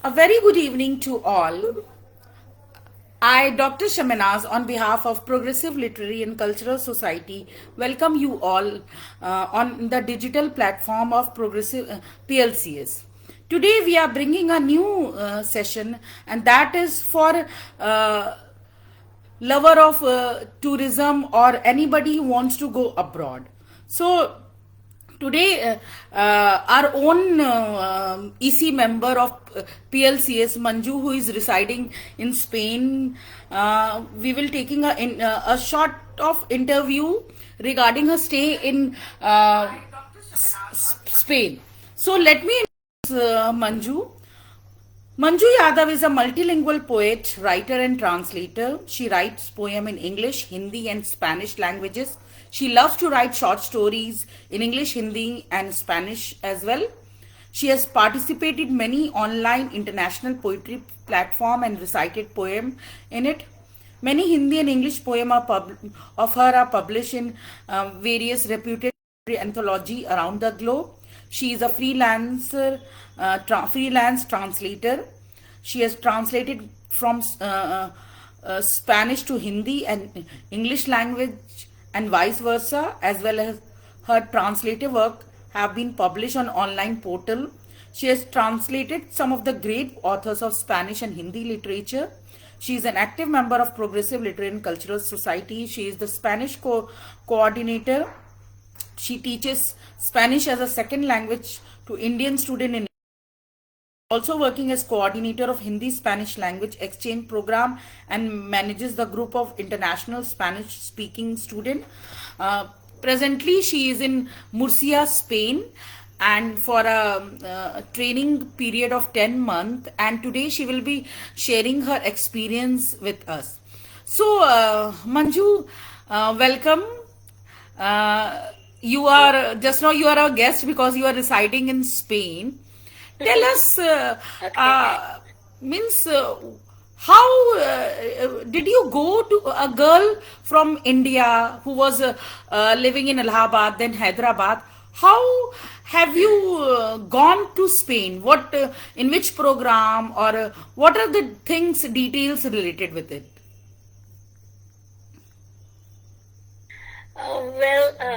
A very good evening to all. I, Dr. Shamanaz, on behalf of Progressive Literary and Cultural Society, welcome you all on the digital platform of Progressive PLCS. Today we are bringing a new session, and that is for uh, lover of tourism or anybody who wants to go abroad. So today, our own EC member of PLCS, Manju, who is residing in Spain, we will taking a short of interview regarding her stay in Spain. So let me introduce Manju. Manju Yadav is a multilingual poet, writer, and translator. She writes poems in English, Hindi, and Spanish languages. She loves to write short stories in English, Hindi, and Spanish as well. She has participated in many online international poetry platform and recited poem in it. Many Hindi and English poems of her are published in various reputed anthology around the globe. She is a freelance translator. She has translated from Spanish to Hindi and English language and vice versa, as well as her translative work have been published on online portal. She has translated some of the great authors of Spanish and Hindi literature. She is an active member of Progressive Literary and Cultural Society. She is the Spanish coordinator. She teaches Spanish as a second language to Indian students in also working as coordinator of Hindi Spanish language exchange program and manages the group of international Spanish speaking student. Presently she is in Murcia, Spain, and for a training period of 10 months, and today she will be sharing her experience with us. So Manju, welcome. You are just now you are a guest because you are residing in Spain. Tell us, Okay. means how did you go to a girl from India who was living in Allahabad, then Hyderabad? How have you gone to Spain? What in which program or what are the things details related with it?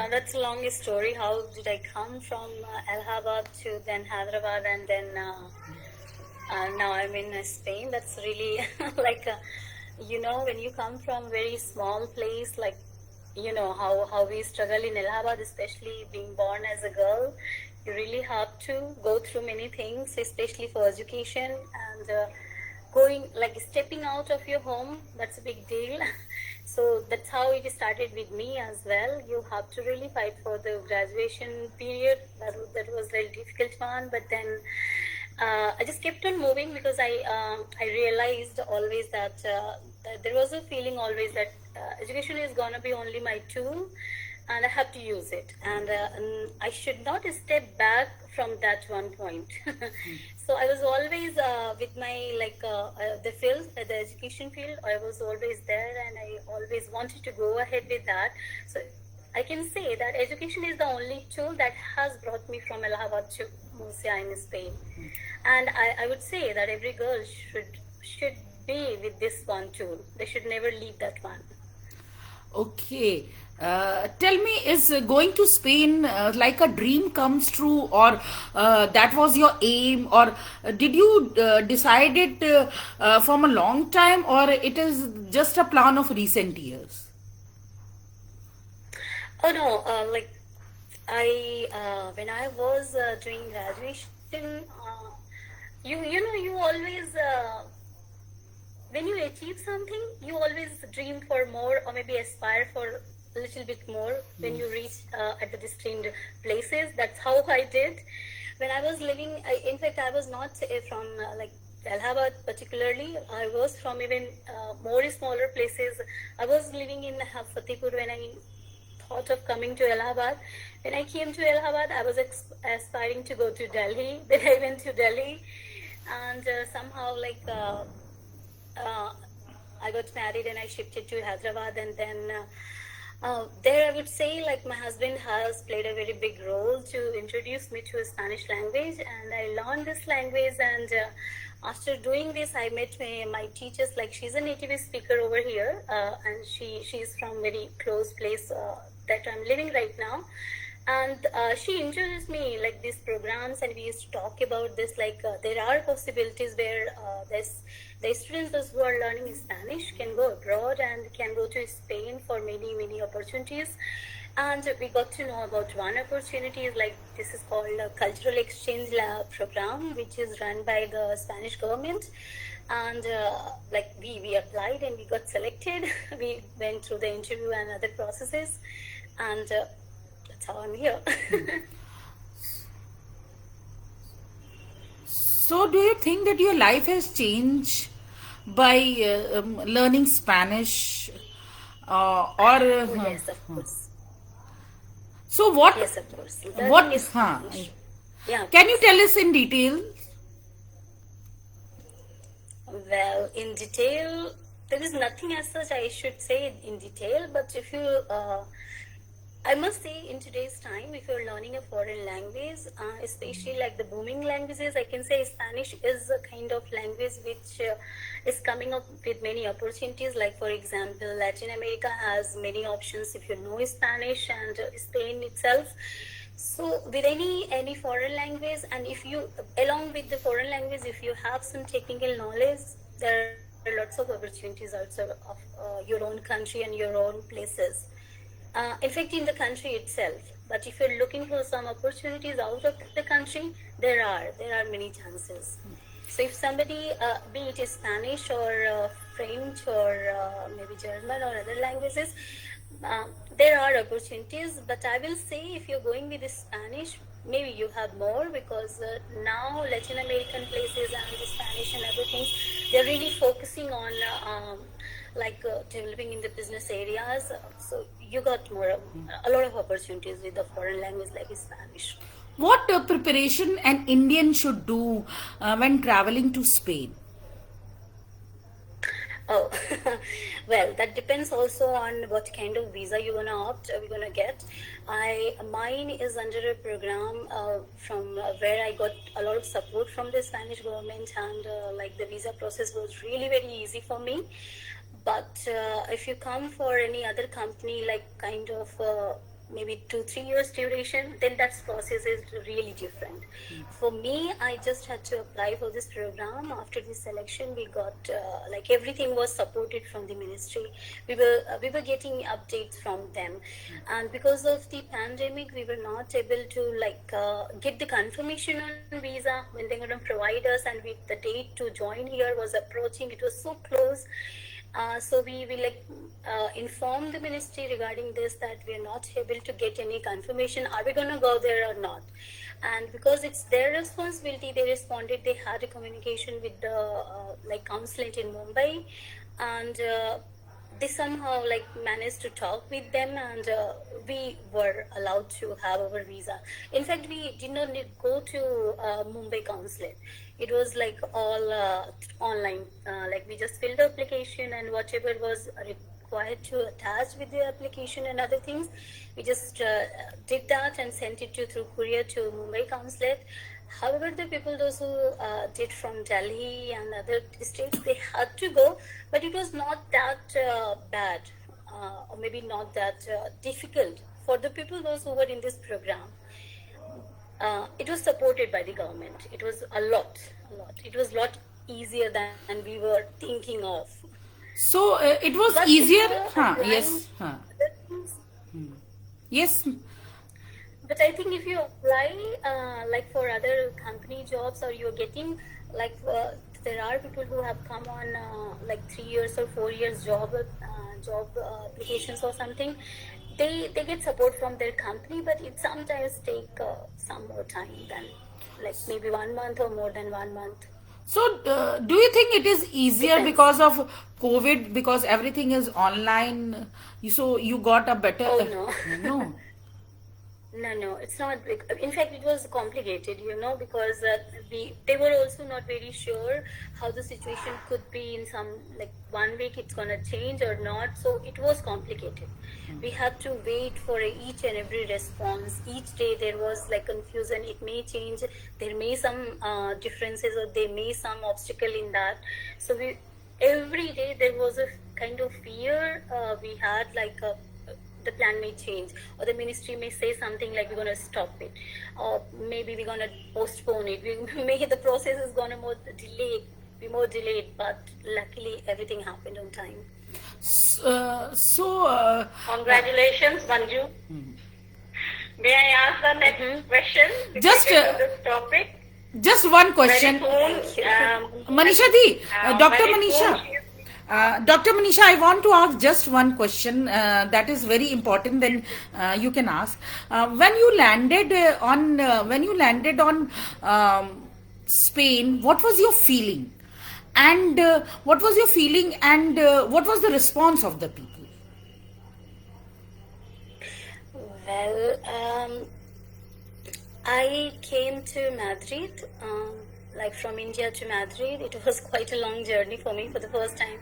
That's a long story. How did I come from Allahabad to then Hyderabad and then now I'm in Spain? That's really like, when you come from very small place, like, how we struggle in Allahabad, especially being born as a girl. You really have to go through many things, especially for education and going, like stepping out of your home. That's a big deal. So that's how it started with me as well. You have to really fight for the graduation period. That was a very difficult one, but then I just kept on moving because I realized always that there was a feeling always that education is gonna be only my tool, and I have to use it, and I should not step back from that one point. So I was always with my the field, the education field. I was always there, and I always wanted to go ahead with that. So I can say that education is the only tool that has brought me from Allahabad to Murcia in Spain, and I would say that every girl should be with this one tool. They should never leave that one. Okay. Tell me, is going to Spain like a dream comes true, or that was your aim, or did you decide it from a long time, or it is just a plan of recent years? Oh no, I when I was doing graduation, you always when you achieve something, you always dream for more or maybe aspire for a little bit more when you reach at the destined places. That's how I did. When I was living, in fact, I was not from Allahabad particularly. I was from even more smaller places. I was living in Fatehpur when I thought of coming to Allahabad. When I came to Allahabad, I was aspiring to go to Delhi. Then I went to Delhi, and somehow uh, I got married and I shifted to Hyderabad, and then There, I would say, like, my husband has played a very big role to introduce me to Spanish language, and I learned this language. And after doing this, I met my teachers. Like, she's a native speaker over here, and she's from very close place that I'm living right now. And she introduced me like these programs, and we used to talk about this. Like, there are possibilities where the students those who are learning Spanish can go abroad and can go to Spain for many opportunities. And we got to know about one opportunity is like this is called a cultural exchange lab program, which is run by the Spanish government. And like we applied and we got selected. We went through the interview and other processes, and that's how I'm here. So, do you think that your life has changed by learning Spanish, or Oh, yes, of course. so what? Yes, of course. What? Learning is Spanish. Yeah, Can you please. tell us in detail? Well, in detail, there is nothing as such I should say in detail, but if you, I must say, in today's time, if you're learning a foreign language, especially like the booming languages, I can say Spanish is a kind of language which is coming up with many opportunities. Like, for example, Latin America has many options if you know Spanish, and Spain itself. So with any foreign language, and if you along with the foreign language, if you have some technical knowledge, there are lots of opportunities outside of your own country and your own places. In fact, in the country itself. But if you're looking for some opportunities out of the country, there are many chances. So if somebody, be it Spanish or French or maybe German or other languages, uh, there are opportunities. But I will say, if you're going with the Spanish, maybe you have more, because now Latin American places and the Spanish and other things, they're really focusing on like developing in the business areas. So you got a lot of opportunities with the foreign language like Spanish. What preparation an Indian should do when traveling to Spain? Oh, well, that depends also on what kind of visa you're gonna we're gonna get. Mine is under a program from where I got a lot of support from the Spanish government, and like the visa process was really very easy for me. But if you come for any other company, like kind of maybe 2-3 years duration, then that process is really different. For me, I just had to apply for this program. After the selection, we got like everything was supported from the ministry. We were getting updates from them, and because of the pandemic, we were not able to like get the confirmation on visa when they're going to provide us, and the date to join here was approaching. It was so close. So we like inform the ministry regarding this, that we are not able to get any confirmation. Are we going to go there or not? And because it's their responsibility, they responded. They had a communication with the like consulate in Mumbai, and they somehow like managed to talk with them, and we were allowed to have our visa. In fact, we did not need go to Mumbai consulate. It was like all online. Like, we just filled the application, and whatever was required to attach with the application and other things, we just did that and sent it through courier to Mumbai consulate. However, the people those who did from Delhi and other states, they had to go, but it was not that bad, or maybe not that difficult for the people those who were in this program. It was supported by the government. It was a lot. It was a lot easier than we were thinking of. So it was But if easier. you're Yes. applying other things, Yes. but I think if you apply like for other company jobs, or you're getting like there are people who have come on like 3 years or 4 years job applications or something. They get support from their company, but it sometimes take some more time than like maybe 1 month or more than 1 month. So, do you think it is easier Depends. because of COVID, because everything is online? So you got a better. Oh no. No. No, it's not big. In fact, it was complicated, because they were also not very sure how the situation could be in some, like, 1 week it's gonna change or not. So it was complicated. We had to wait for each and every response. Each day there was like confusion. It may change. There may some differences, or there may some obstacle in that. So every day there was a kind of fear. We had like the plan may change, or the ministry may say something like we're going to stop it, or maybe we're going to postpone it. Maybe the process is going to be more delayed, but luckily everything happened on time. Congratulations, Manju. May I ask the next question? Just, related to this topic. Just one question. Very soon, Manisha Di, Dr. very Manisha. soon- Dr. Manisha, I want to ask just one question that is very important. Then you can ask. When you landed on Spain, what was your feeling? And what was your feeling? And what was the response of the people? Well, I came to Madrid, like from India to Madrid. It was quite a long journey for me for the first time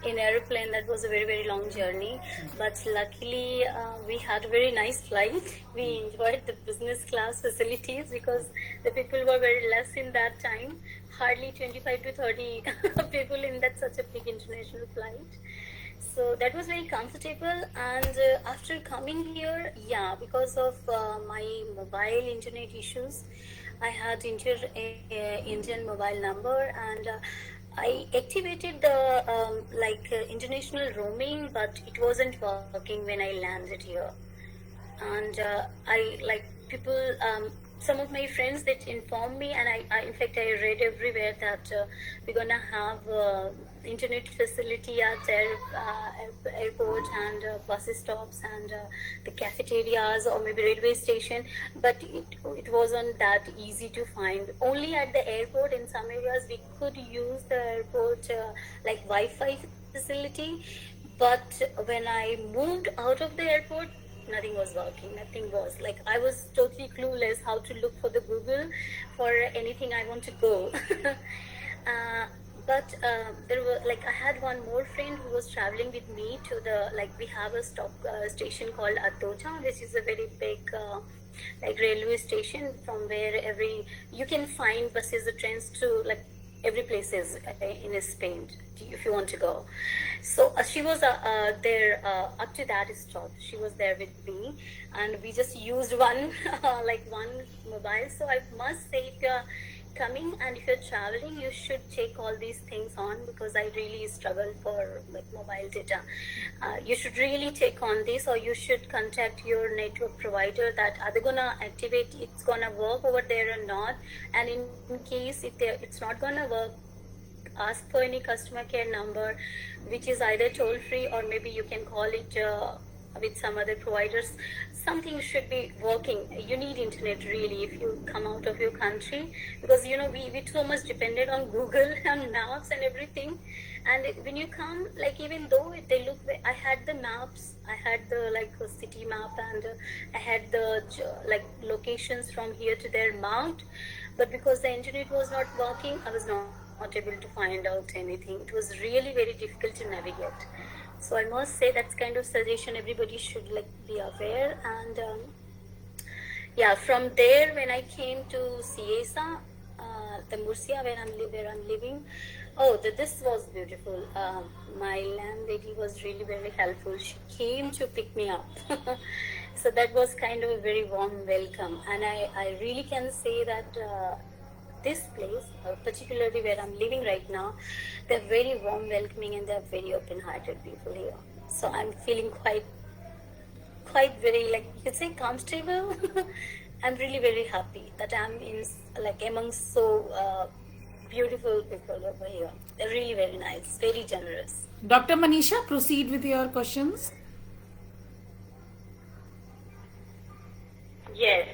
in aeroplane. That was a very, very long journey. But luckily, we had a very nice flight. We enjoyed the business class facilities because the people were very less in that time. Hardly 25 to 30 people in that such a big international flight. So that was very comfortable. And after coming here, because of my mobile internet issues, I had Indian mobile number, and I activated the international roaming, but it wasn't working when I landed here. And I like people. Some of my friends that informed me, and I in fact I read everywhere that we're gonna have internet facility at airport and bus stops and the cafeterias or maybe railway station, but it wasn't that easy to find. Only at the airport in some areas we could use the airport like Wi-Fi facility, but when I moved out of the airport, nothing was working. Nothing was like, I was totally clueless how to look for the Google for anything I want to go. But there were like, I had one more friend who was traveling with me to the, like, we have a stop station called Atocha, which is a very big like railway station from where you can find buses or trains to like every places in Spain if you want to go. So she was there up to that stop. She was there with me, and we just used one one mobile. So I must say, if you're coming and if you're traveling, you should take all these things on, because I really struggle for like mobile data. You should really take on this, or you should contact your network provider that are they gonna activate, it's gonna work over there or not. And in case if it's not gonna work, ask for any customer care number, which is either toll free or maybe you can call it with some other providers. Something should be working. You need internet really if you come out of your country, because we so much depended on Google and maps and everything. And when you come, like, even though they look, I had the maps, I had the like city map, and I had the like locations from here to there marked, but because the internet was not working, I was not able to find out anything. It was really very difficult to navigate. So I must say that's kind of suggestion everybody should like be aware. And from there, when I came to Cieza, the Murcia where I'm living, this was beautiful. My landlady was really very helpful. She came to pick me up. So that was kind of a very warm welcome. And I really can say that this place, particularly where I'm living right now, they're very warm, welcoming, and they're very open-hearted people here. So I'm feeling quite very, like, you could say, comfortable. I'm really very happy that I'm in like amongst so beautiful people over here. They're really very nice, very generous. Dr. Manisha, proceed with your questions. Yes.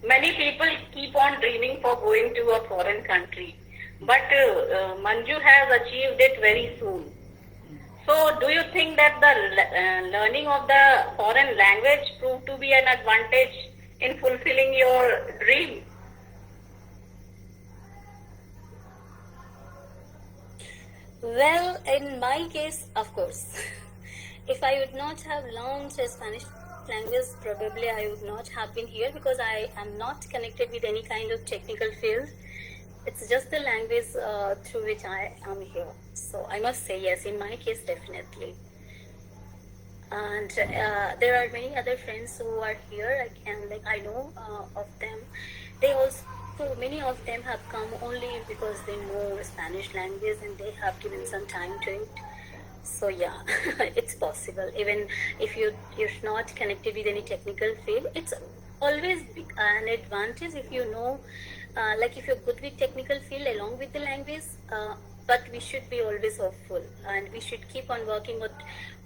Many people keep on dreaming for going to a foreign country, but Manju has achieved it very soon. So, do you think that the learning of the foreign language proved to be an advantage in fulfilling your dream? Well, in my case, of course. If I would not have learned Spanish language, probably I would not have been here because I am not connected with any kind of technical field. It's just the language through which I am here. So I must say yes, in my case, definitely. And there are many other friends who are here. I know of them. They also, many of them have come only because they know Spanish language and they have given some time to it. So yeah, it's possible. Even if you're not connected with any technical field, it's always an advantage if you know, like if you're good with technical field along with the language. But we should be always hopeful and we should keep on working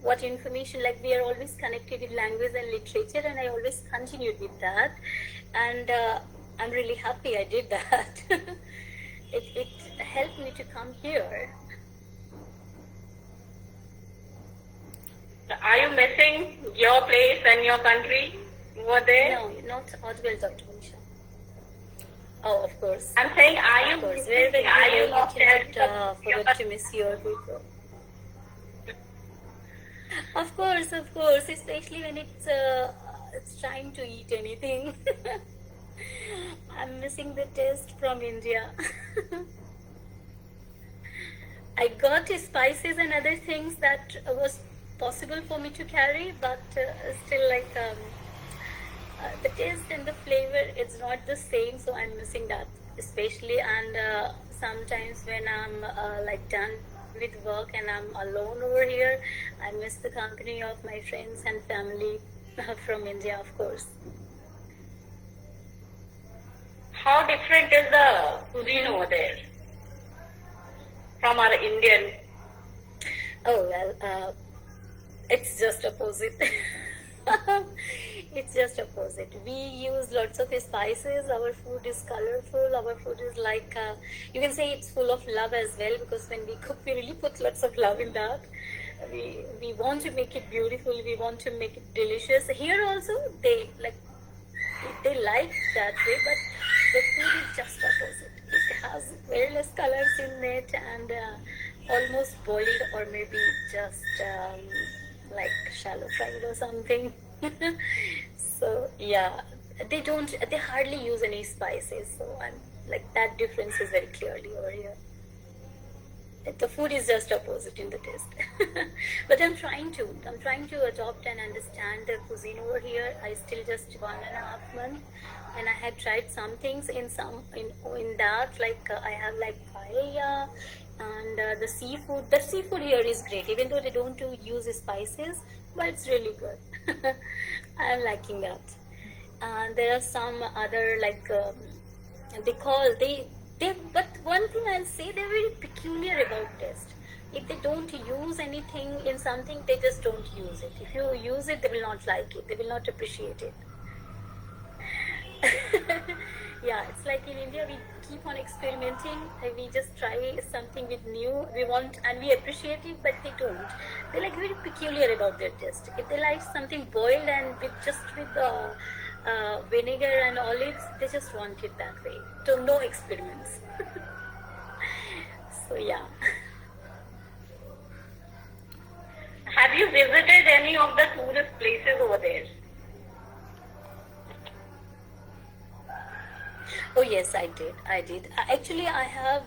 what information, like we are always connected with language and literature, and I always continued with that, and I'm really happy I did that. It helped me to come here. Are you missing your place and your country over there? No, not audible, Dr. Manisha. Oh, of course. I'm saying, are you Of course. missing? Wherever Are you you go, not you cannot forget to miss your people. Of course, especially when it's time to eat anything. I'm missing the taste from India. I got spices and other things that was possible for me to carry, but still the taste and the flavor is not the same, so I'm missing that especially. And sometimes when I'm done with work and I'm alone over here, I miss the company of my friends and family from India, of course. How different is the cuisine over there from our Indian? Oh well, it's just opposite. It's just opposite. We use lots of spices. Our food is colorful. Our food is you can say it's full of love as well, because when we cook, we really put lots of love in that. We want to make it beautiful. We want to make it delicious. Here also, they like that way, but the food is just opposite. It has very less colors in it and almost boiled, or maybe just shallow fried or something. So yeah, they hardly use any spices, so I'm that difference is very clearly over here. The food is just opposite in the taste. But I'm trying to adopt and understand the cuisine over here. I still just 1.5 months, and I have tried some things in that, I have paella and the seafood. The seafood here is great, even though they don't use spices, but it's really good. I'm liking that. And there are some other but one thing I'll say, they're very peculiar about taste. If they don't use anything in something, they just don't use it. If you use it, they will not like it. They will not appreciate it. Yeah, it's like in India, we keep on experimenting. We just try something with new. We want and we appreciate it, but they don't. They're very peculiar about their taste. If they like something boiled and with vinegar and olives, they just want it that way. So no experiments. So yeah. Have you visited any of the tourist places over there? Oh yes, I did. Actually, I have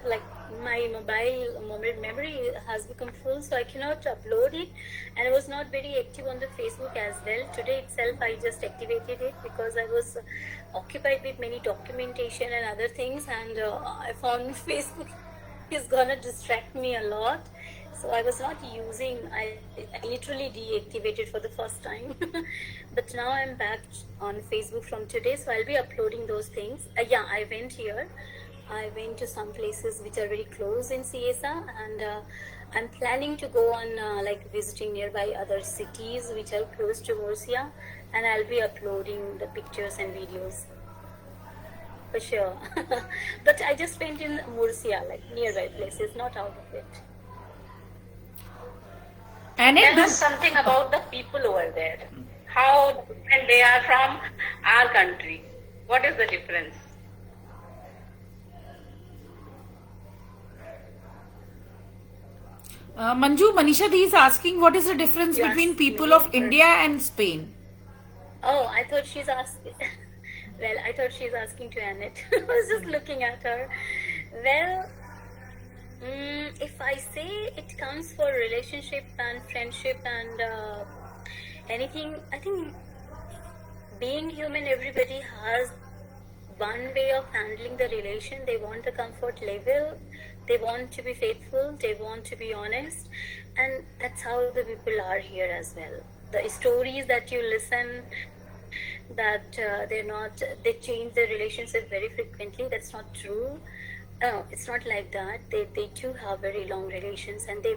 my mobile memory has become full, so I cannot upload it, and I was not very active on the Facebook as well. Today itself, I just activated it because I was occupied with many documentation and other things, and I found Facebook is gonna distract me a lot. So I was not using, I literally deactivated for the first time. But now I'm back on Facebook from today, so I'll be uploading those things. Yeah, I went here. I went to some places which are very close in Cieza, and I'm planning to go on visiting nearby other cities which are close to Murcia, and I'll be uploading the pictures and videos. For sure. But I just went in Murcia, nearby places, not out of it. And Tell us something about the people over there. How different they are from our country. What is the difference? Manju, Manisha Dee is asking what is the difference Yes, between people maybe of I've heard. India and Spain? Oh, I thought she's asking. Well, I thought she's asking to Annette. I was just looking at her. Well, if I say it comes for relationship and friendship and anything, I think being human, everybody has one way of handling the relation. They want the comfort level, they want to be faithful, they want to be honest, and that's how the people are here as well. The stories that you listen, that they change their relationship very frequently, that's not true. No, it's not like that. They too have very long relations, and they're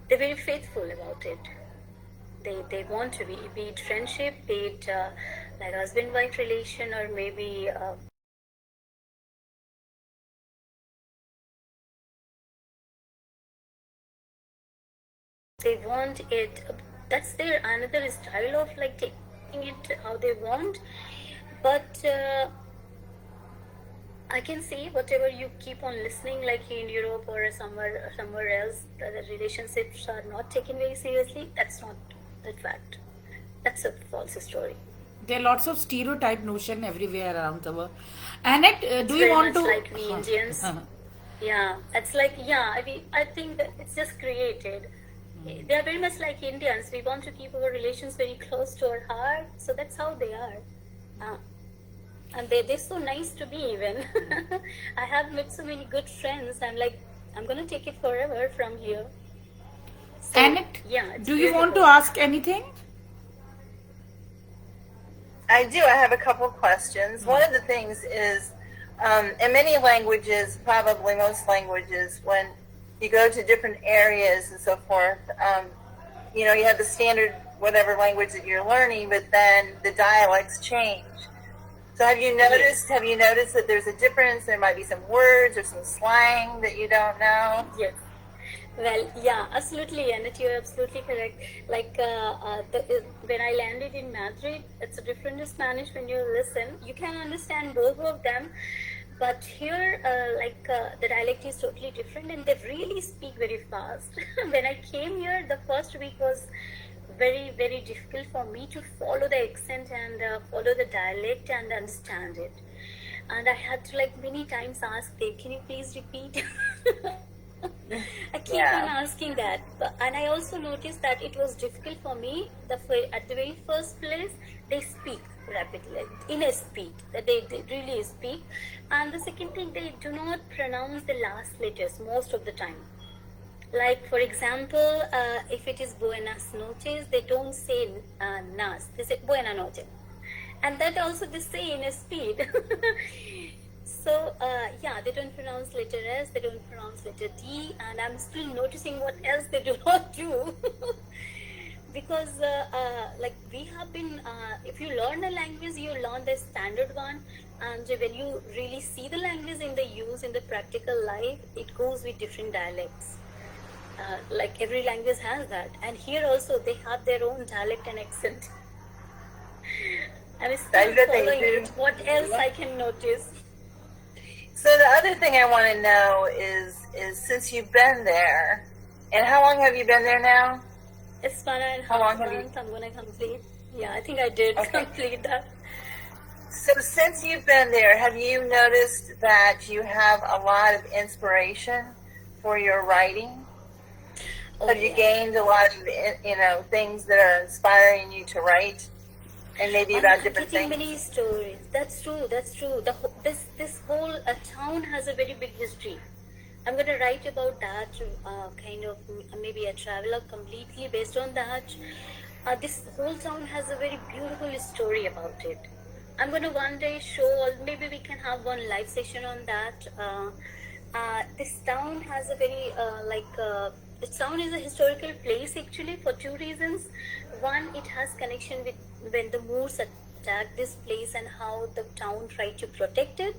very faithful about it. They want to be it friendship, be it like husband wife relation, or maybe they want it. That's their another style of like taking it how they want. But I can see whatever you keep on listening, like in Europe or somewhere else, the relationships are not taken very seriously. That's not the fact. That's a false story. There are lots of stereotype notion everywhere around the world. Annette, do you Very want much to? like we Indians. Yeah, it's like, yeah, I think that it's just created. They are very much like Indians. We want to keep our relations very close to our heart, so that's how they are. And they're so nice to me even. I have met so many good friends. I'm like, I'm gonna take it forever from here. So, Annette, yeah, it's do you want to beautiful. ask anything? I do. I have a couple of questions. One of the things is, in many languages, probably most languages, when you go to different areas and so forth, you have the standard whatever language that you're learning, but then the dialects change. So have you noticed that there's a difference? There might be some words or some slang that you don't know. Yes. Well, yeah, absolutely, Annette, you're absolutely correct. Like when I landed in Madrid, it's a different Spanish when you listen. You can understand both of them, but here, the dialect is totally different, and they really speak very fast. When I came here, the first week was very, very difficult for me to follow the accent and follow the dialect and understand it. And I had to like many times ask them, can you please repeat? I keep on asking that, and I also noticed that it was difficult for me. At the very first place, they speak rapidly, in a speed that they really speak, and the second thing, they do not pronounce the last letters most of the time. Like for example, if it is buenas noches, they don't say nas, they say buena noche, and that also they say in a speed. So, yeah, they don't pronounce letter S, they don't pronounce letter D, and I'm still noticing what else they do not do. Because, like, we have been, if you learn a language, you learn the standard one, and when you really see the language in the use in the practical life, it goes with different dialects. Like, every language has that, and here also they have their own dialect and accent. I'm still following it. What else I can notice? So the other thing I want to know is since you've been there, and how long have you been there now? It's 1.5 months. I'm gonna complete. Yeah, I think I did complete that. So since you've been there, have you noticed that you have a lot of inspiration for your writing? Have you gained a lot of things that are inspiring you to write? And maybe about different things. Many stories. That's true. This whole town has a very big history. I'm gonna write about that. Kind of maybe a traveler completely based on that. This whole town has a very beautiful story about it. I'm gonna one day show, or maybe we can have one live session on that. This town has a very this town is a historical place actually for two reasons. One, it has connection with when the Moors attacked this place and how the town tried to protect it.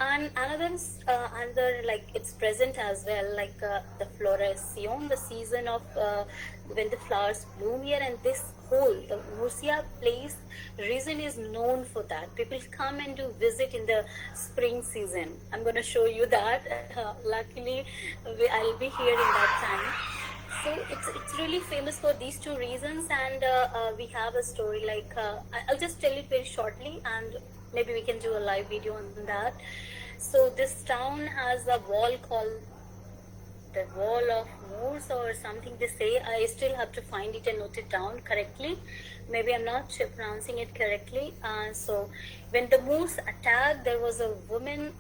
And another like it's present as well, like the floración, the season of when the flowers bloom here, and this whole the Murcia place region is known for that. People come and do visit in the spring season. I'm going to show you that. Luckily, I'll be here in that time. So it's really famous for these two reasons, and we have a story like I'll just tell it very shortly, and maybe we can do a live video on that. So this town has a wall called the Wall of Moors or something they say. I still have to find it and note it down correctly. Maybe I'm not pronouncing it correctly. So when the Moors attacked, there was a woman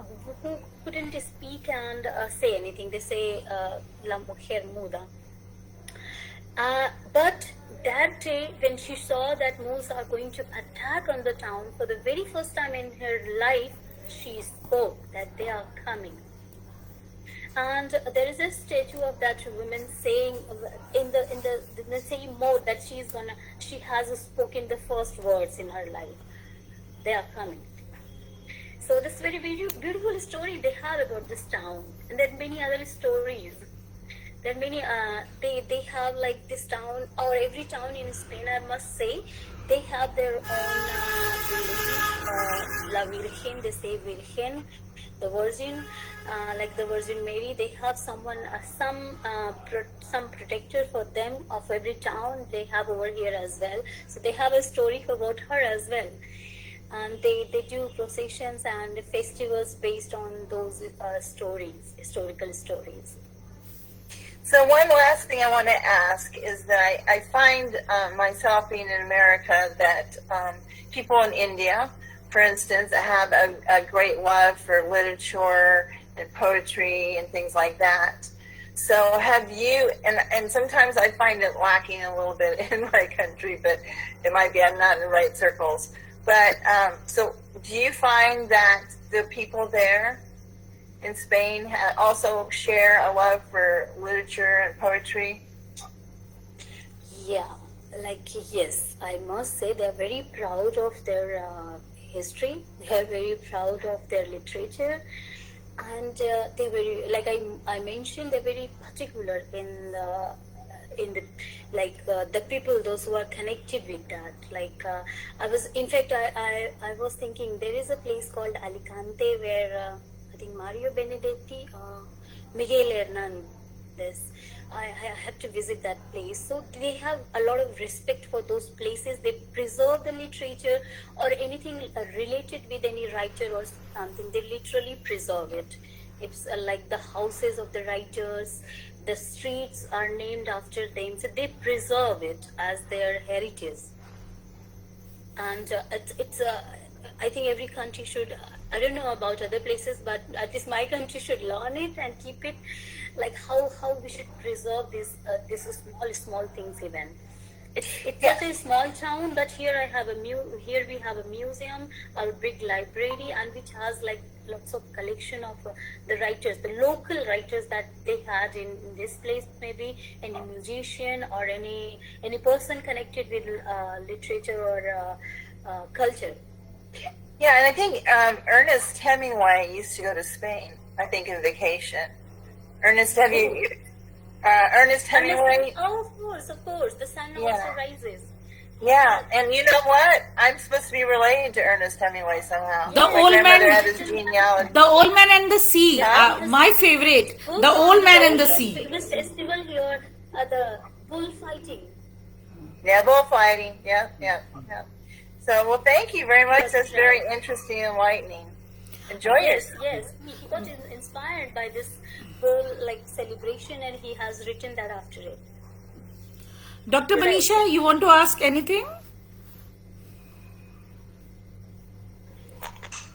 who couldn't speak and say anything. They say La Mujer Muda. But that day, when she saw that Moors are going to attack on the town, for the very first time in her life, she spoke that they are coming. And there is a statue of that woman saying in the same mode that she has spoken the first words in her life. They are coming. So this very beautiful story they have about this town, and then many other stories. There are many, they have like this town, or every town in Spain, I must say, they have their own La Virgen, they say Virgen, the Virgin, like the Virgin Mary. They have someone, some protector for them of every town they have over here as well. So they have a story about her as well. And they do processions and festivals based on those stories, historical stories. So one last thing I want to ask is that I find myself being in America that people in India, for instance, have a great love for literature and poetry and things like that. So have you, and sometimes I find it lacking a little bit in my country, but it might be I'm not in the right circles. But so do you find that the people there in Spain also share a love for literature and poetry? Yeah, like yes, I must say they're very proud of their history. They're very proud of their literature, and they're very, like I mentioned, they're very particular in the people, those who are connected with that. Like I was thinking there is a place called Alicante where I think Mario Benedetti, Miguel Hernandez. I had to visit that place. So they have a lot of respect for those places. They preserve the literature or anything related with any writer or something. They literally preserve it. It's like the houses of the writers, the streets are named after them. So they preserve it as their heritage. And I think every country should, I don't know about other places, but at least my country should learn it and keep it, like how we should preserve this small things even. It's such a small town, but here we have a museum, a big library, and which has like lots of collection of the writers, the local writers that they had in this place, maybe any musician or any person connected with literature or culture. Yeah, and I think Ernest Hemingway used to go to Spain, I think, on vacation. Ernest Hemingway. Oh, of course. The sun also rises. Yeah, and you know what? I'm supposed to be related to Ernest Hemingway somehow. The My Old grandmother Man- had his genealogy. The Old Man and the Sea. My favorite. The Old Man and the Sea. Famous festival here, the bullfighting. Yeah, bullfighting. Yeah. So, well, thank you very much. That's very interesting and enlightening. Enjoy it. Yes. He got inspired by this whole like celebration, and he has written that after it. Dr. Manisha, you want to ask anything?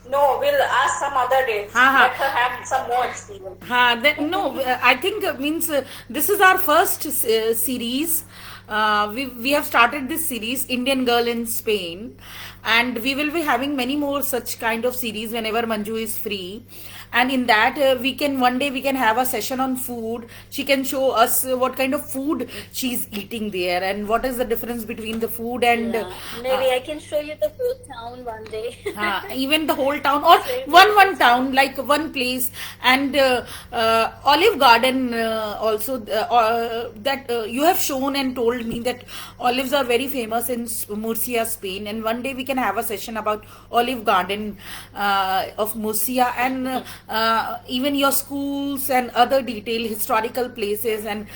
No, we'll ask some other day. Let her have some more experience. I think means this is our first series we have started this series, Indian Girl in Spain, and we will be having many more such kind of series whenever Manju is free. And in that, we can one day we can have a session on food. She can show us what kind of food she's eating there, and what is the difference between the food and Yeah. Maybe I can show you the whole town one day. even the whole town, or one town, like one place. And Olive Garden also, that you have shown and told me that olives are very famous in Murcia, Spain, and one day we can have a session about Olive Garden of Murcia, and even your schools and other detail historical places, and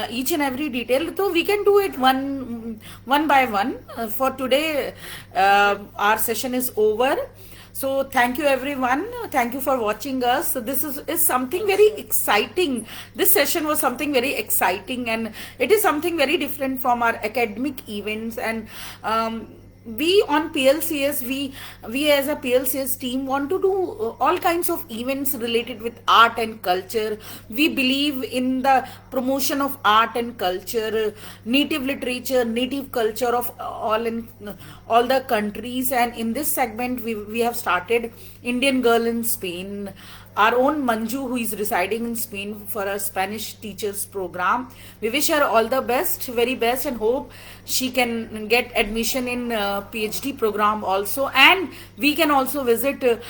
each and every detail. So we can do it one by one. For today, our session is over. So thank you everyone. Thank you for watching us. So this is something very exciting. This session was something very exciting, and it is something very different from our academic events. And we on PLCS, we as a PLCS team want to do all kinds of events related with art and culture. We believe in the promotion of art and culture, native literature, native culture of all the countries. And in this segment, we have started Indian Girl in Spain. Our own Manju, who is residing in Spain for a Spanish teachers program. We wish her all the best, very best, and hope she can get admission in PhD program also. And we can also visit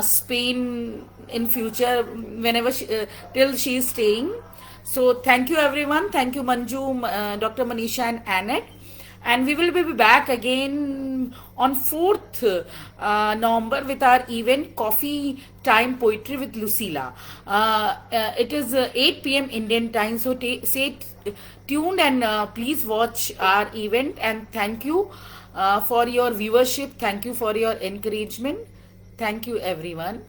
Spain in future whenever till she is staying. So thank you everyone. Thank you Manju, Dr. Manisha and Annette. And we will be back again on 4th November with our event Coffee Time Poetry with Lucilla. It is 8 p.m. Indian time, so stay tuned and please watch our event. And thank you for your viewership. Thank you for your encouragement. Thank you everyone.